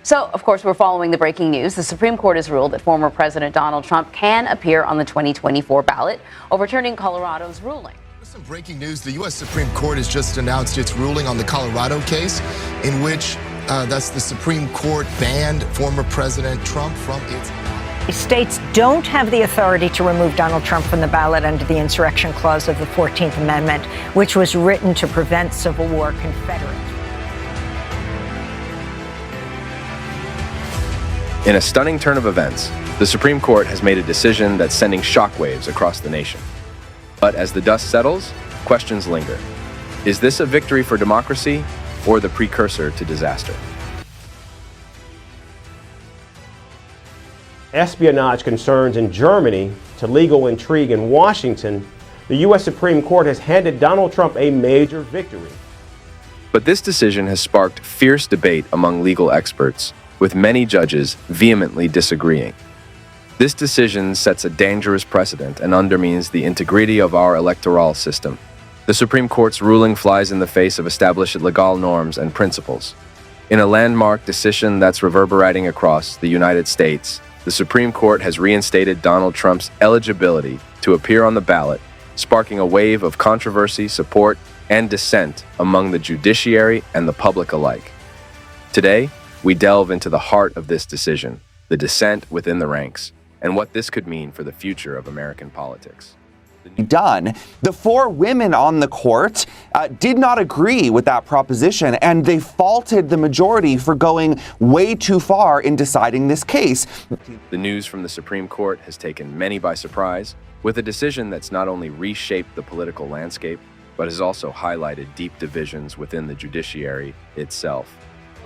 So, of course, we're following the breaking news. The Supreme Court has ruled that former President Donald Trump can appear on the 2024 ballot, overturning Colorado's ruling. Some breaking news. The U.S. Supreme Court has just announced its ruling on the Colorado case, in which the Supreme Court banned former President Trump from its... States don't have the authority to remove Donald Trump from the ballot under the Insurrection Clause of the 14th Amendment, which was written to prevent Civil War Confederate. In a stunning turn of events, the Supreme Court has made a decision that's sending shockwaves across the nation. But as the dust settles, questions linger. Is this a victory for democracy or the precursor to disaster? Espionage concerns in Germany to legal intrigue in Washington, the U.S. Supreme Court has handed Donald Trump a major victory. But this decision has sparked fierce debate among legal experts, with many judges vehemently disagreeing. This decision sets a dangerous precedent and undermines the integrity of our electoral system. The Supreme Court's ruling flies in the face of established legal norms and principles. In a landmark decision that's reverberating across the United States, the Supreme Court has reinstated Donald Trump's eligibility to appear on the ballot, sparking a wave of controversy, support, and dissent among the judiciary and the public alike. Today, we delve into the heart of this decision, the dissent within the ranks, and what this could mean for the future of American politics. Done. The four women on the court did not agree with that proposition, and they faulted the majority for going way too far in deciding this case. The news from the Supreme Court has taken many by surprise, with a decision that's not only reshaped the political landscape, but has also highlighted deep divisions within the judiciary itself.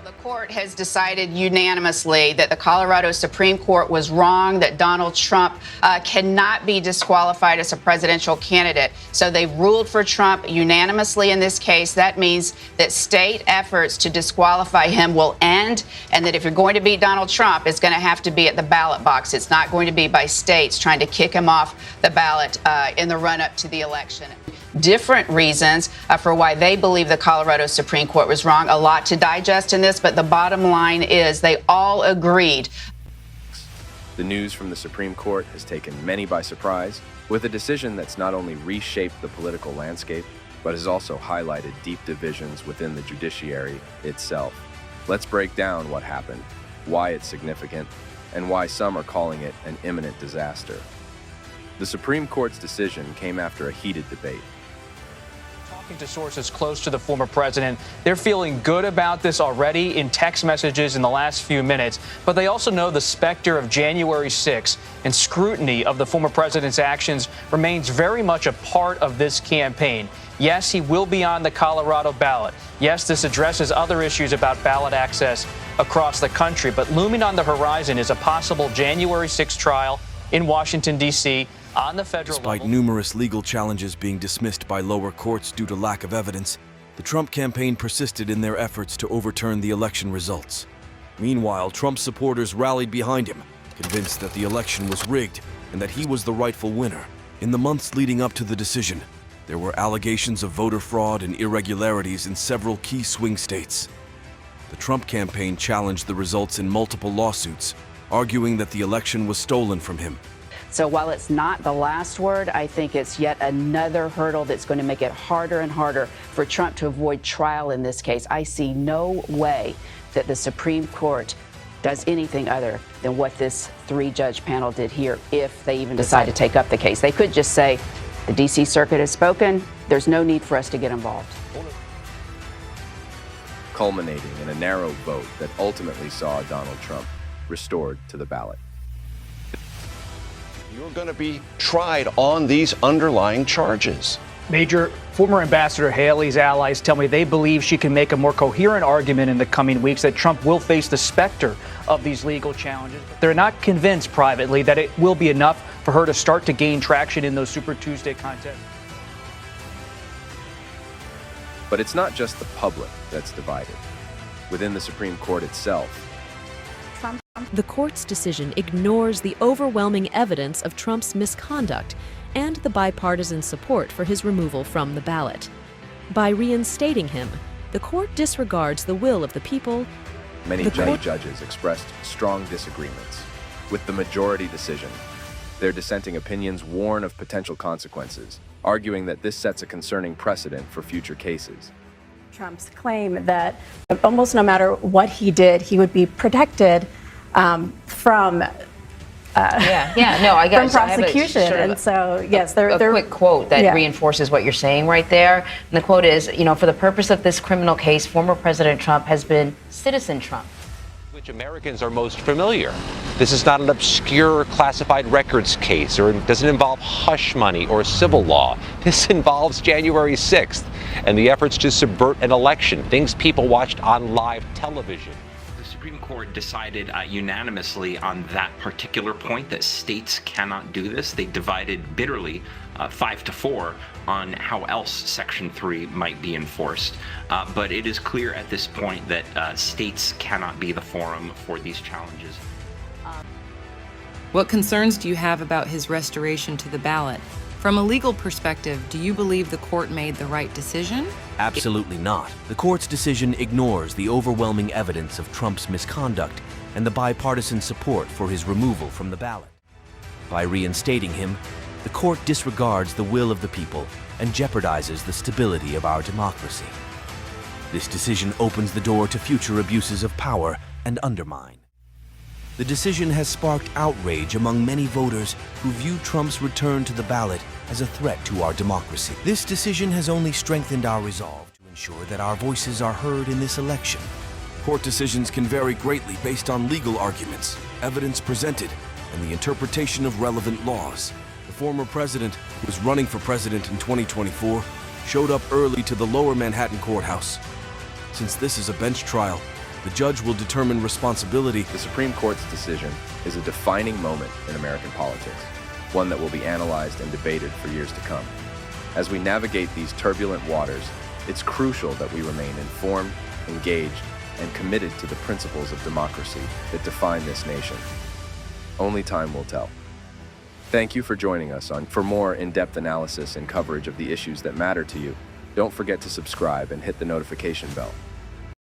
The court has decided unanimously that the Colorado Supreme Court was wrong, that Donald Trump cannot be disqualified as a presidential candidate. So they ruled for Trump unanimously in this case. That means that state efforts to disqualify him will end, and that if you're going to beat Donald Trump, it's going to have to be at the ballot box. It's not going to be by states trying to kick him off the ballot in the run-up to the election. Different reasons for why they believe the Colorado Supreme Court was wrong. A lot to digest in this, but the bottom line is they all agreed. The news from the Supreme Court has taken many by surprise, with a decision that's not only reshaped the political landscape, but has also highlighted deep divisions within the judiciary itself. Let's break down what happened, why it's significant, and why some are calling it an imminent disaster. The Supreme Court's decision came after a heated debate. Talking to sources close to the former president, they're feeling good about this already in text messages in the last few minutes, but they also know the specter of January 6th and scrutiny of the former president's actions remains very much a part of this campaign. Yes, he will be on the Colorado ballot. Yes, this addresses other issues about ballot access across the country, but looming on the horizon is a possible January 6th trial in Washington, D.C., on the federal level. Despite numerous legal challenges being dismissed by lower courts due to lack of evidence, the Trump campaign persisted in their efforts to overturn the election results. Meanwhile, Trump supporters rallied behind him, convinced that the election was rigged and that he was the rightful winner. In the months leading up to the decision, there were allegations of voter fraud and irregularities in several key swing states. The Trump campaign challenged the results in multiple lawsuits, arguing that the election was stolen from him. So while it's not the last word, I think it's yet another hurdle that's going to make it harder and harder for Trump to avoid trial in this case. I see no way that the Supreme Court does anything other than what this three-judge panel did here, if they even decide to take up the case. They could just say, the D.C. Circuit has spoken, there's no need for us to get involved. Culminating in a narrow vote that ultimately saw Donald Trump restored to the ballot. You're going to be tried on these underlying charges. Major former Ambassador Haley's allies tell me they believe she can make a more coherent argument in the coming weeks that Trump will face the specter of these legal challenges. They're not convinced privately that it will be enough for her to start to gain traction in those Super Tuesday contests. But it's not just the public that's divided. Within the Supreme Court itself, the court's decision ignores the overwhelming evidence of Trump's misconduct and the bipartisan support for his removal from the ballot. By reinstating him, the court disregards the will of the people many judges expressed strong disagreements with the majority decision. Their dissenting opinions warn of potential consequences, arguing that this sets a concerning precedent for future cases. Trump's claim that almost no matter what he did, he would be protected from from prosecution. And so, yes, a quick quote that reinforces what you're saying right there. And the quote is, for the purpose of this criminal case, former President Trump has been Citizen Trump. Which Americans are most familiar. This is not an obscure classified records case, or it doesn't involve hush money or civil law. This involves January 6th and the efforts to subvert an election, things people watched on live television. The Supreme Court decided unanimously on that particular point that states cannot do this. They divided bitterly 5-4 on how else Section 3 might be enforced. But it is clear at this point that states cannot be the forum for these challenges. What concerns do you have about his restoration to the ballot? From a legal perspective, do you believe the court made the right decision? Absolutely not. The court's decision ignores the overwhelming evidence of Trump's misconduct and the bipartisan support for his removal from the ballot. By reinstating him, the court disregards the will of the people and jeopardizes the stability of our democracy. This decision opens the door to future abuses of power and undermine. The decision has sparked outrage among many voters who view Trump's return to the ballot as a threat to our democracy. This decision has only strengthened our resolve to ensure that our voices are heard in this election. Court decisions can vary greatly based on legal arguments, evidence presented, and the interpretation of relevant laws. The former president, who was running for president in 2024, showed up early to the lower Manhattan courthouse. Since this is a bench trial, the judge will determine responsibility. The Supreme Court's decision is a defining moment in American politics, one that will be analyzed and debated for years to come. As we navigate these turbulent waters, it's crucial that we remain informed, engaged, and committed to the principles of democracy that define this nation. Only time will tell. Thank you for joining us for more in-depth analysis and coverage of the issues that matter to you. Don't forget to subscribe and hit the notification bell.